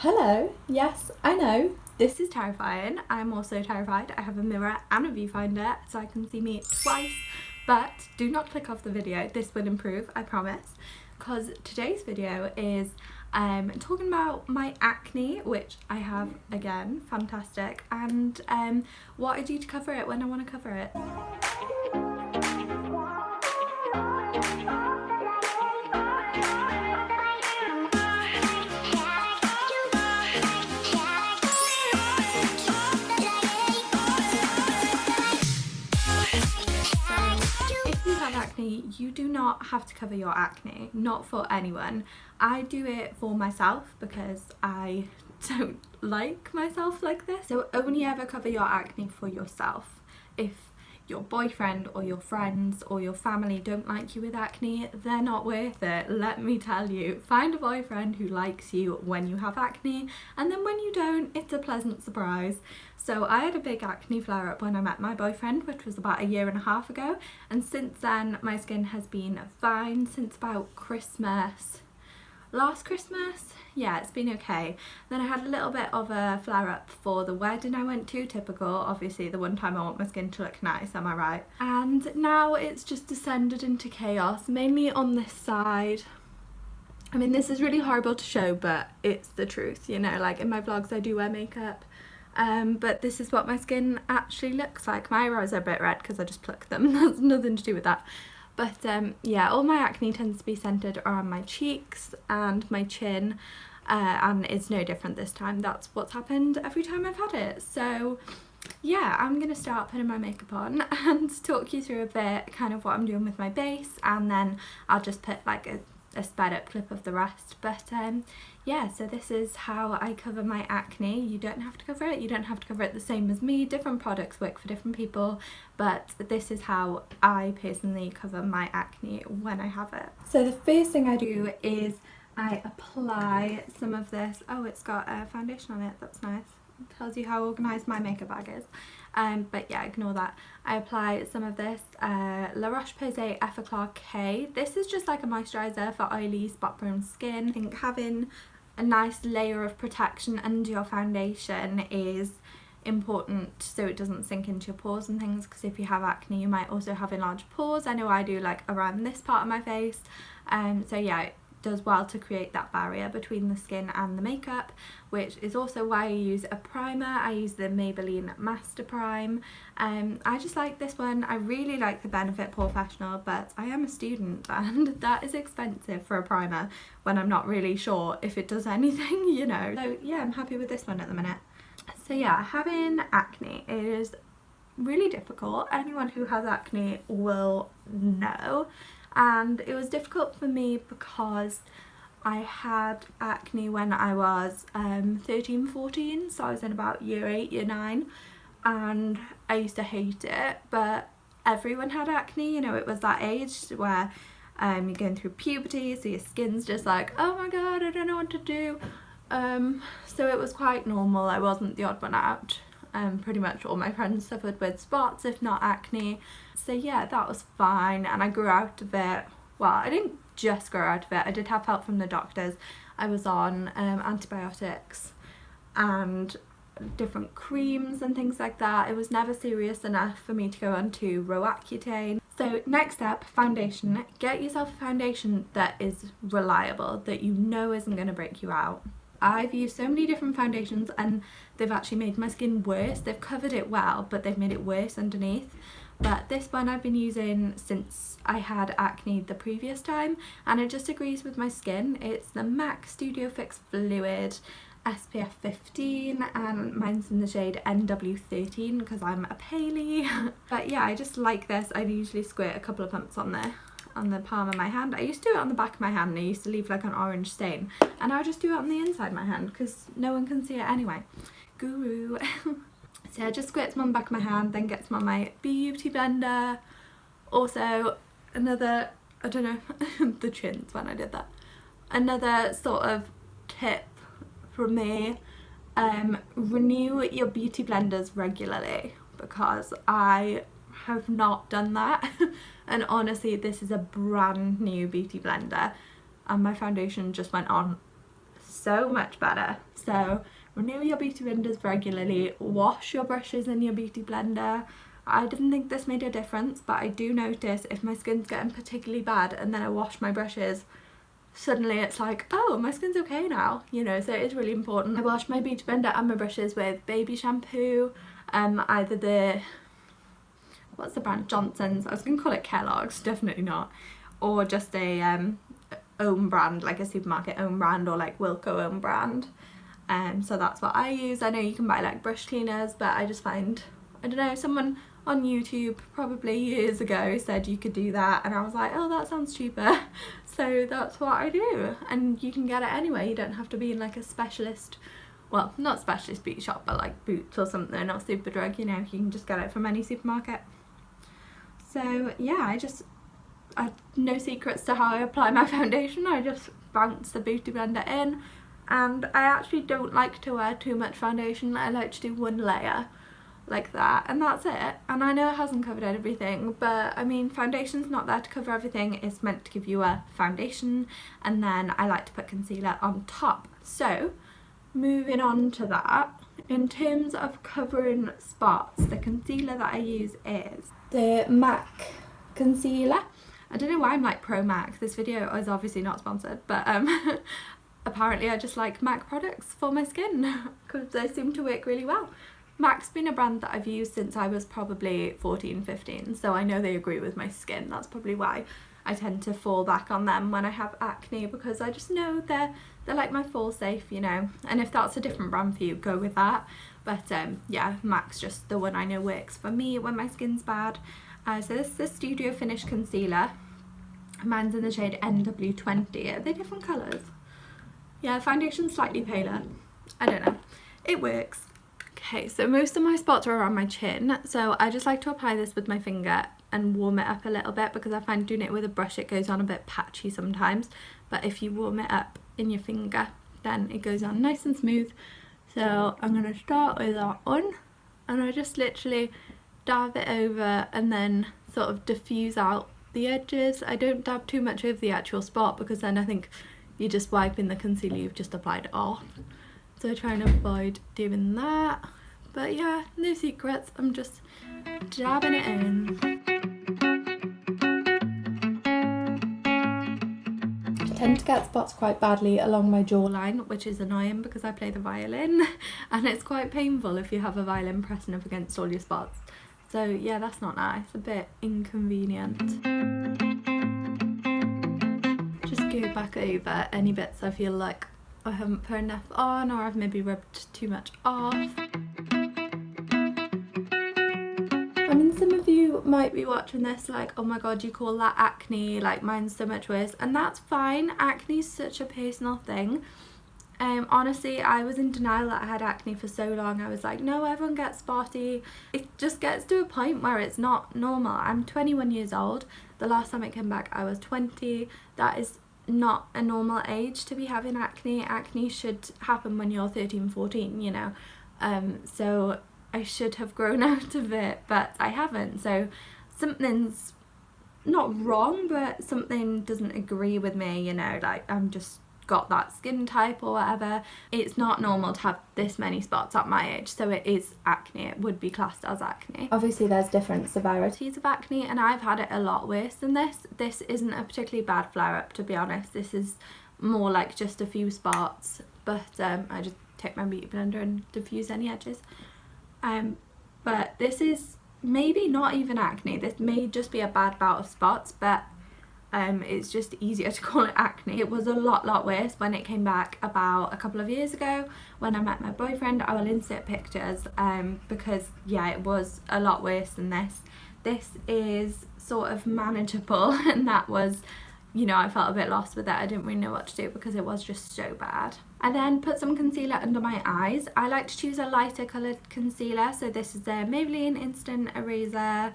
Hello, yes, I know, this is terrifying. I'm also terrified. I have a mirror and a viewfinder so I can see me twice, but do not click off the video. This will improve, I promise, because today's video is talking about my acne, which I have again, fantastic, and what I do to cover it when I want to cover it. Acne, you do not have to cover your acne, not for anyone. I do it for myself because I don't like myself like this. So only ever cover your acne for yourself. If your boyfriend or your friends or your family don't like you with acne, they're not worth it, let me tell you. Find a boyfriend who likes you when you have acne, and then when you don't, it's a pleasant surprise. So I had a big acne flare-up when I met my boyfriend, which was about 1.5 years ago, and since then my skin has been fine since about Christmas. Last Christmas? Yeah, it's been okay. Then I had a little bit of a flare-up for the wedding I went to, typical, obviously the one time I want my skin to look nice, am I right? And now it's just descended into chaos, mainly on this side. I mean, this is really horrible to show, but it's the truth, you know, like in my vlogs I do wear makeup. But this is what my skin actually looks like. My eyebrows are a bit red because I just plucked them, that's nothing to do with that. But yeah, all my acne tends to be centred around my cheeks and my chin, and it's no different this time. That's what's happened every time I've had it. So yeah, I'm going to start putting my makeup on and talk you through a bit kind of what I'm doing with my base, and then I'll just put like a sped up clip of the rest. But yeah, so this is how I cover my acne. You don't have to cover it, you don't have to cover it the same as me. Different products work for different people, but this is how I personally cover my acne when I have it. So the first thing I do is I apply some of this. Oh, it's got a foundation on it, that's nice. It tells you how organised my makeup bag is. But yeah, ignore that. I apply some of this La Roche-Posay Effaclar K. This is just like a moisturiser for oily, spot-prone skin. I think having a nice layer of protection under your foundation is important so it doesn't sink into your pores and things, because if you have acne you might also have enlarged pores. I know I do, like around this part of my face. So yeah, it does well to create that barrier between the skin and the makeup, which is also why I use a primer. I use the Maybelline Master Prime. I just like this one. I really like the Benefit Professional, but I am a student and that is expensive for a primer when I'm not really sure if it does anything, you know. So yeah, I'm happy with this one at the minute. So yeah, having acne is really difficult. Anyone who has acne will know. And it was difficult for me because I had acne when I was 13, 14, so I was in about year 8, year 9, and I used to hate it, but everyone had acne, you know, it was that age where you're going through puberty, so your skin's just like, oh my god, I don't know what to do. So it was quite normal, I wasn't the odd one out. Pretty much all my friends suffered with spots, if not acne. So yeah, that was fine, and I grew out of it. Well, I didn't just grow out of it, I did have help from the doctors. I was on antibiotics and different creams and things like that. It was never serious enough for me to go on to Roaccutane. So next step, foundation. Get yourself a foundation that is reliable, that you know isn't going to break you out. I've used so many different foundations and they've actually made my skin worse. They've covered it well, but they've made it worse underneath. But this one I've been using since I had acne the previous time, and it just agrees with my skin. It's the MAC Studio Fix Fluid SPF 15, and mine's in the shade NW13 because I'm a paley. But yeah, I just like this. I usually squirt a couple of pumps on there, on the palm of my hand. I used to do it on the back of my hand and I used to leave like an orange stain, and I just do it on the inside of my hand because no one can see it anyway. Guru. So I just squirt some on the back of my hand, then get some on my beauty blender. Also another, I don't know, the chins when I did that. Another sort of tip from me, renew your beauty blenders regularly, because I have not done that. And honestly, this is a brand new beauty blender and my foundation just went on so much better. So renew your beauty blenders regularly, wash your brushes in your beauty blender. I didn't think this made a difference, but I do notice if my skin's getting particularly bad and then I wash my brushes, suddenly it's like, oh, my skin's okay now, you know, so it is really important. I wash my beauty blender and my brushes with baby shampoo, either the, what's the brand, Johnson's, I was going to call it Kellogg's, definitely not, or just a own brand, like a supermarket own brand, or like Wilko own brand. So that's what I use. I know you can buy like brush cleaners, but I just find, I don't know, someone on YouTube probably years ago said you could do that, and I was like, oh, that sounds cheaper, so that's what I do. And you can get it anywhere, you don't have to be in like a specialist, well, not specialist beauty shop, but like Boots or something, or Superdrug, you know, you can just get it from any supermarket. So yeah, I no secrets to how I apply my foundation. I just bounce the beauty blender in, and I actually don't like to wear too much foundation. I like to do one layer like that, and that's it. And I know it hasn't covered everything, but I mean, foundation's not there to cover everything, it's meant to give you a foundation, and then I like to put concealer on top. So moving on to that, in terms of covering spots, the concealer that I use is the MAC concealer. I don't know why I'm like pro MAC, this video is obviously not sponsored, but apparently I just like MAC products for my skin because they seem to work really well. MAC's been a brand that I've used since I was probably 14, 15, so I know they agree with my skin. That's probably why I tend to fall back on them when I have acne, because I just know they're like my fall safe, you know, and if that's a different brand for you, go with that. But yeah, MAC's just the one I know works for me when my skin's bad. So this is the Studio Finish Concealer. Mine's in the shade NW20. Are they different colours? Yeah, foundation's slightly paler. I don't know. It works. Okay, so most of my spots are around my chin, so I just like to apply this with my finger and warm it up a little bit, because I find doing it with a brush it goes on a bit patchy sometimes, but if you warm it up in your finger then it goes on nice and smooth. So I'm going to start with that one, and I just literally dab it over and then sort of diffuse out the edges. I don't dab too much over the actual spot, because then I think you're just wiping the concealer you've just applied off. So I try and avoid doing that. But yeah, no secrets, I'm just dabbing it in. I tend to get spots quite badly along my jawline, which is annoying because I play the violin and it's quite painful if you have a violin pressing up against all your spots. So yeah, that's not nice, a bit inconvenient. Just go back over any bits I feel like I haven't put enough on, or I've maybe rubbed too much off. I mean, some of you might be watching this like, oh my god, you call that acne, like mine's so much worse, and that's fine. Acne's such a personal thing. Honestly, I was in denial that I had acne for so long. I was like, no, everyone gets spotty. It just gets to a point where it's not normal. I'm 21 years old. The last time it came back I was 20. That is not a normal age to be having acne. Acne should happen when you're 13, 14, you know. So I should have grown out of it, but I haven't. So something's not wrong, but something doesn't agree with me, you know, like I'm just got that skin type or whatever. It's not normal to have this many spots at my age, so it is acne. It would be classed as acne. Obviously there's different severities of acne, and I've had it a lot worse than this. This isn't a particularly bad flare-up, to be honest. This is more like just a few spots, but I just take my beauty blender and diffuse any edges. But this is maybe not even acne. This may just be a bad bout of spots, but it's just easier to call it acne. It was a lot worse when it came back about a couple of years ago when I met my boyfriend. I will insert pictures because yeah, it was a lot worse than this. This is sort of manageable, and that was, you know, I felt a bit lost with it. I didn't really know what to do because it was just so bad. I then put some concealer under my eyes. I like to choose a lighter coloured concealer, so this is the Maybelline Instant Eraser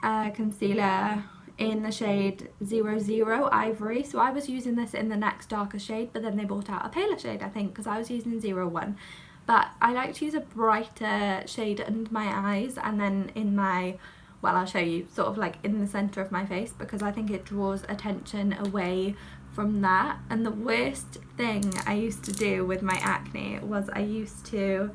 concealer in the shade 00 Ivory. So I was using this in the next darker shade, but then they brought out a paler shade, I think, because I was using 01. But I like to use a brighter shade under my eyes, and then in my, well, I'll show you, sort of like in the centre of my face, because I think it draws attention away from that. And the worst thing I used to do with my acne was I used to,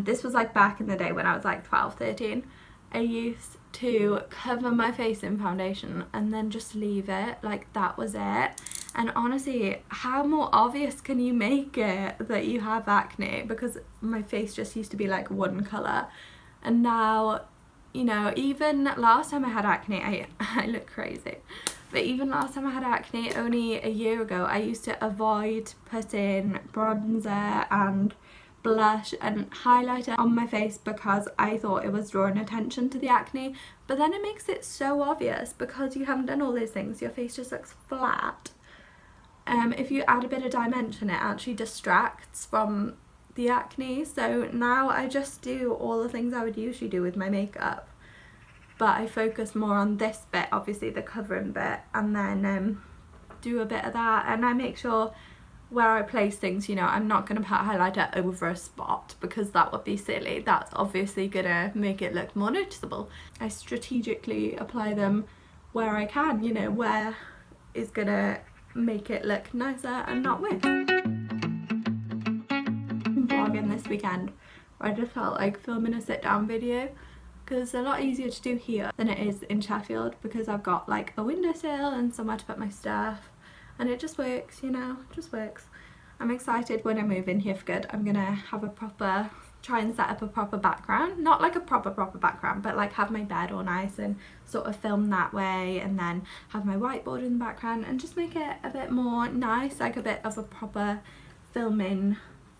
this was like back in the day when I was like 12, 13, I used to cover my face in foundation and then just leave it, like that was it. And honestly, how more obvious can you make it that you have acne? Because my face just used to be like one colour, and now, you know, even last time I had acne, I look crazy, but even last time I had acne only a year ago, I used to avoid putting bronzer and blush and highlighter on my face because I thought it was drawing attention to the acne. But then it makes it so obvious because you haven't done all those things, your face just looks flat. If you add a bit of dimension, it actually distracts from the acne. So now I just do all the things I would usually do with my makeup, but I focus more on this bit, obviously the covering bit, and then do a bit of that. And I make sure where I place things, you know, I'm not going to put highlighter over a spot because that would be silly. That's obviously going to make it look more noticeable. I strategically apply them where I can, you know, where is going to make it look nicer and not weird. I'm vlogging this weekend where I just felt like filming a sit down video because it's a lot easier to do here than it is in Sheffield because I've got like a windowsill and somewhere to put my stuff, and it just works, you know, it just works. I'm excited when I move in here for good. I'm gonna have try and set up a proper background, not like a proper background, but like have my bed all nice and sort of film that way, and then have my whiteboard in the background and just make it a bit more nice, like a bit of a proper filming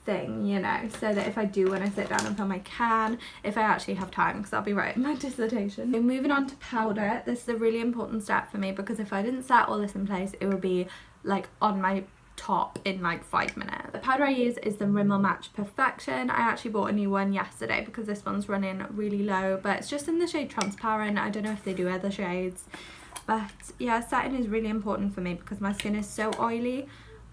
thing, you know, so that if I do want to sit down and film, I can, if I actually have time, because I'll be writing my dissertation. So moving on to powder, this is a really important step for me because if I didn't set all this in place, it would be like on my top in like 5 minutes. The powder I use is the Rimmel Match Perfection. I actually bought a new one yesterday because this one's running really low, but it's just in the shade Transparent. I don't know if they do other shades, but yeah, setting is really important for me because my skin is so oily.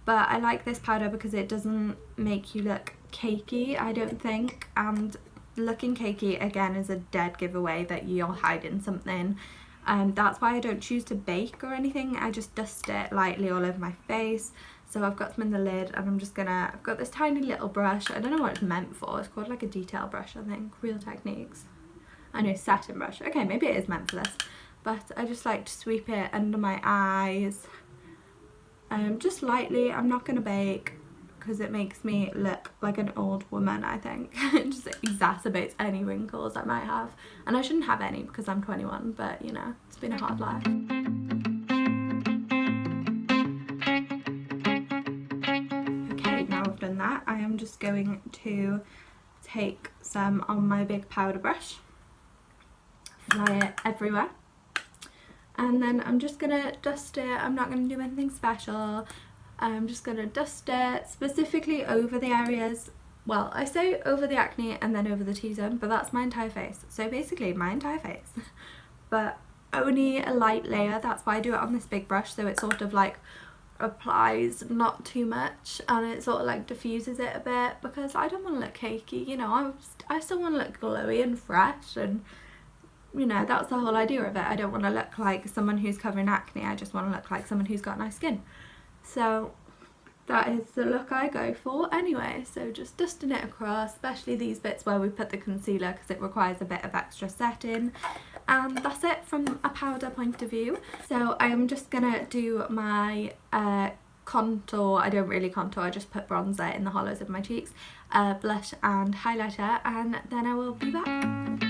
But I like this powder because it doesn't make you look cakey, I don't think, and looking cakey again is a dead giveaway that you're hiding something. That's why I don't choose to bake or anything. I just dust it lightly all over my face. So I've got some in the lid, and I've got this tiny little brush. I don't know what it's meant for. It's called like a detail brush, I think. Real Techniques. I know, satin brush. Okay, maybe it is meant for this. But I just like to sweep it under my eyes. Just lightly. I'm not going to bake because it makes me look like an old woman, I think. It just exacerbates any wrinkles I might have. And I shouldn't have any because I'm 21, but you know, it's been a hard life. Now I've done that, I am just going to take some on my big powder brush, fly it everywhere, and then I'm just gonna dust it. I'm not gonna do anything special. I'm just gonna dust it specifically over the areas, well, I say over the acne and then over the T-zone, but that's my entire face. So basically my entire face, but only a light layer. That's why I do it on this big brush, so it sort of like applies not too much and it sort of like diffuses it a bit because I don't want to look cakey, you know. I still want to look glowy and fresh, and you know, that's the whole idea of it. I don't want to look like someone who's covering acne, I just want to look like someone who's got nice skin. So that is the look I go for anyway. So just dusting it across, especially these bits where we put the concealer because it requires a bit of extra setting. And that's it from a powder point of view. So I am just gonna do my contour. I don't really contour, I just put bronzer in the hollows of my cheeks, blush and highlighter, and then I will be back.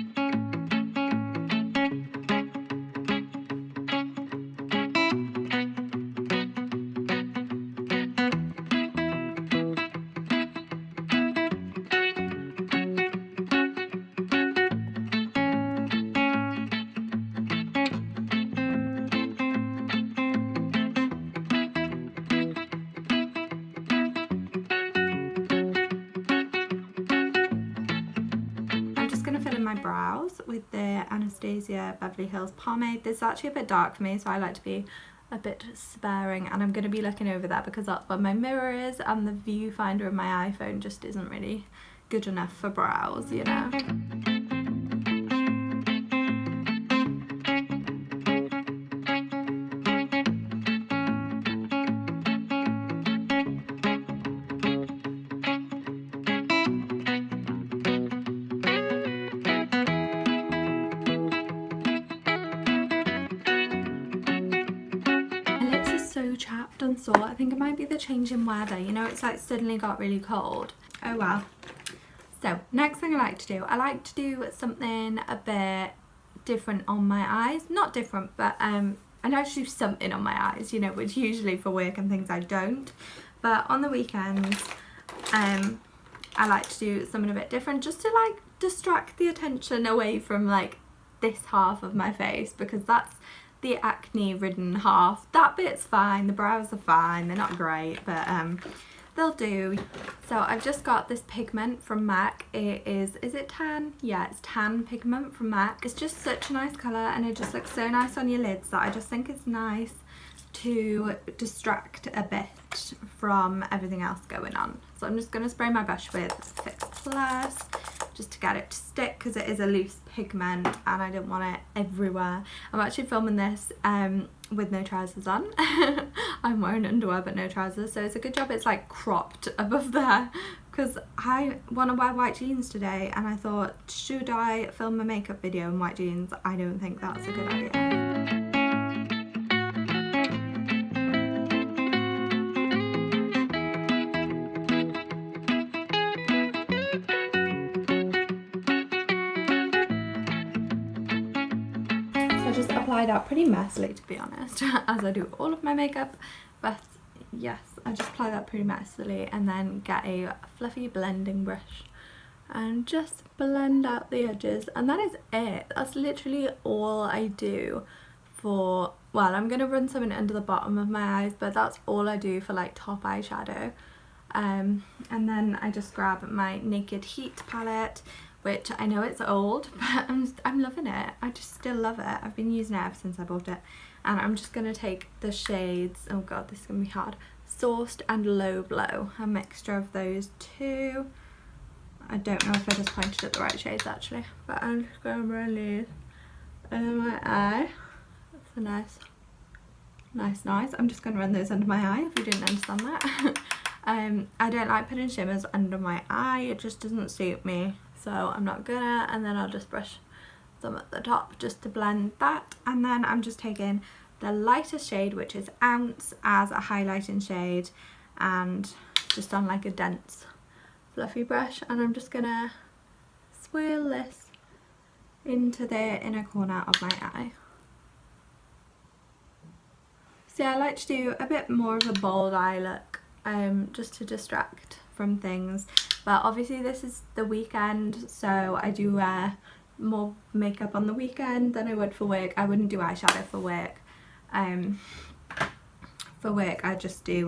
My brows with the Anastasia Beverly Hills pomade. This is actually a bit dark for me, so I like to be a bit sparing, and I'm going to be looking over that because that's where my mirror is, and the viewfinder of my iPhone just isn't really good enough for brows, you know. think it might be the change in weather. You know, it's like suddenly got really cold. Oh well. So next thing I like to do something a bit different on my eyes. Not different, but I like to do something on my eyes, you know, which usually for work and things I don't. But on the weekends, I like to do something a bit different just to like distract the attention away from like this half of my face, because that's the acne ridden half. That bit's fine, the brows are fine, they're not great, but they'll do. So I've just got this pigment from MAC. It is it tan? Yeah, it's tan pigment from MAC. It's just such a nice colour and it just looks so nice on your lids that I just think it's nice to distract a bit from everything else going on. So I'm just going to spray my brush with Fix Plus just to get it to stick, because it is a loose pigment and I don't want it everywhere. I'm actually filming this with no trousers on. I'm wearing underwear but no trousers, so it's a good job it's like cropped above there, because I want to wear white jeans today and I thought, should I film a makeup video in white jeans? I don't think that's a good idea. Just apply that pretty messily, to be honest, as I do all of my makeup, but yes, I just apply that pretty messily and then get a fluffy blending brush and just blend out the edges, and that is it. That's literally all I do for, well, I'm going to run something under the bottom of my eyes, but that's all I do for like top eyeshadow. And then I just grab my Naked Heat palette, which I know it's old, but I'm loving it. I just still love it. I've been using it ever since I bought it. And I'm just going to take the shades, oh god, this is going to be hard, Sourced and Low Blow, a mixture of those two. I don't know if I just pointed at the right shades actually, but I'm just going to run these under my eye. That's a nice. I'm just going to run those under my eye if you didn't understand that. I don't like putting shimmers under my eye, it just doesn't suit me. So I'm not gonna, and then I'll just brush some at the top just to blend that. And then I'm just taking the lightest shade, which is Ounce, as a highlighting shade, and just on like a dense fluffy brush, and I'm just gonna swirl this into the inner corner of my eye. So I like to do a bit more of a bold eye look, just to distract from things. But obviously this is the weekend, so I do wear more makeup on the weekend than I would for work. I wouldn't do eyeshadow for work. For work I just do,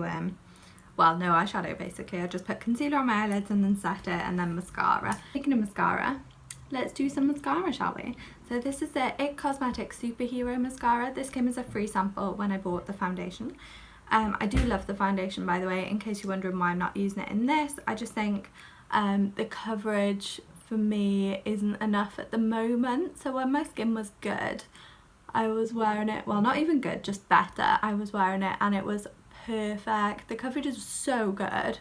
well, no eyeshadow basically. I just put concealer on my eyelids and then set it, and then mascara. Speaking of mascara, let's do some mascara, shall we? So this is the IT Cosmetics Superhero Mascara. This came as a free sample when I bought the foundation. I do love the foundation, by the way, in case you're wondering why I'm not using it in this. I just think the coverage for me isn't enough at the moment. So when my skin was good, I was wearing it, well, not even good, just better. I was wearing it and it was perfect. The coverage is so good,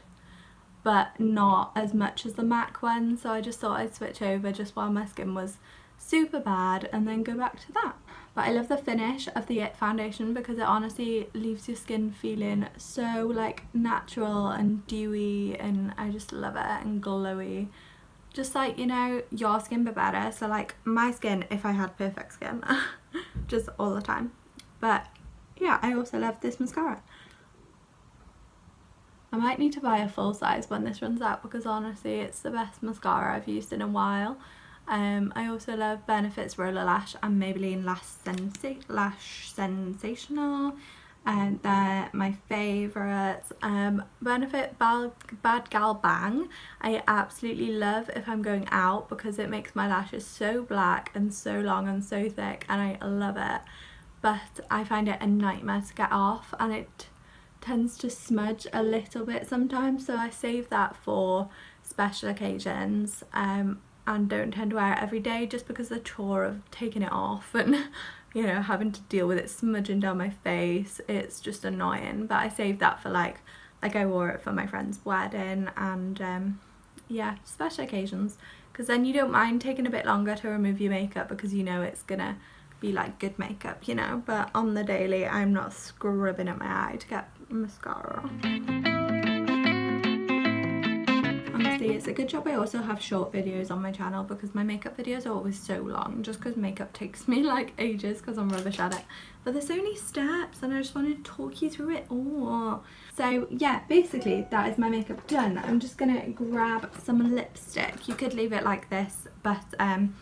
but not as much as the MAC one. So I just thought I'd switch over just while my skin was super bad and then go back to that. But I love the finish of the IT foundation because it honestly leaves your skin feeling so like natural and dewy, and I just love it, and glowy. Just like, you know, your skin but better. So like my skin if I had perfect skin just all the time. But yeah, I also love this mascara. I might need to buy a full size when this runs out, because honestly it's the best mascara I've used in a while. I also love Benefit's Roller Lash and Maybelline Lash Sensational, and they're my favourites. Benefit Bad Gal Bang I absolutely love if I'm going out, because it makes my lashes so black and so long and so thick, and I love it. But I find it a nightmare to get off, and it tends to smudge a little bit sometimes, so I save that for special occasions. And don't tend to wear it every day, just because the chore of taking it off and, you know, having to deal with it smudging down my face, it's just annoying. But I saved that for like I wore it for my friend's wedding and yeah, special occasions, because then you don't mind taking a bit longer to remove your makeup, because you know it's gonna be like good makeup, you know. But on the daily I'm not scrubbing at my eye to get mascara. Honestly, it's a good job I also have short videos on my channel because my makeup videos are always so long just because makeup takes me like ages because I'm rubbish at it. But there's so many steps and I just wanted to talk you through it all. So yeah, basically that is my makeup done. I'm just gonna grab some lipstick. You could leave it like this, but I'm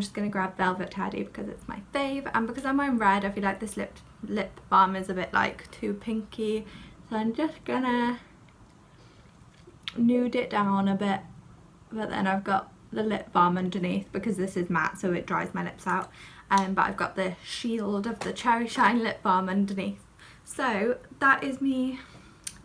just gonna grab Velvet Teddy because it's my fave, and because I'm wearing red I feel like this lip balm is a bit like too pinky, so I'm just gonna nude it down a bit, but then I've got the lip balm underneath because this is matte so it dries my lips out, but I've got the shield of the Cherry Shine lip balm underneath. So that is me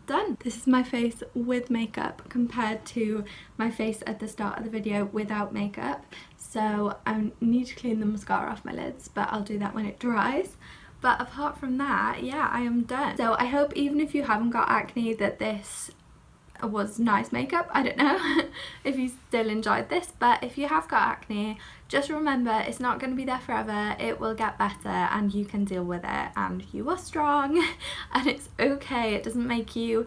done. This is my face with makeup compared to my face at the start of the video without makeup, so I need to clean the mascara off my lids, but I'll do that when it dries. But apart from that, yeah, I am done. So I hope even if you haven't got acne that this was nice makeup. I don't know if you still enjoyed this, but if you have got acne, just remember it's not going to be there forever. It will get better and you can deal with it, and you are strong and it's okay. It doesn't make you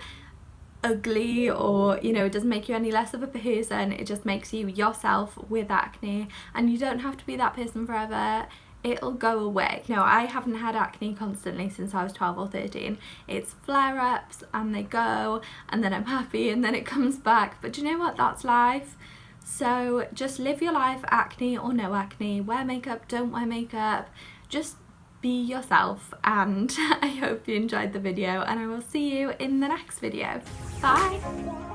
ugly, or you know, it doesn't make you any less of a person. It just makes you yourself with acne, and you don't have to be that person forever. It'll go away. No, I haven't had acne constantly since I was 12 or 13. It's flare-ups and they go, and then I'm happy and then it comes back. But do you know what? That's life. So just live your life, acne or no acne. Wear makeup, don't wear makeup. Just be yourself, and I hope you enjoyed the video, and I will see you in the next video. Bye!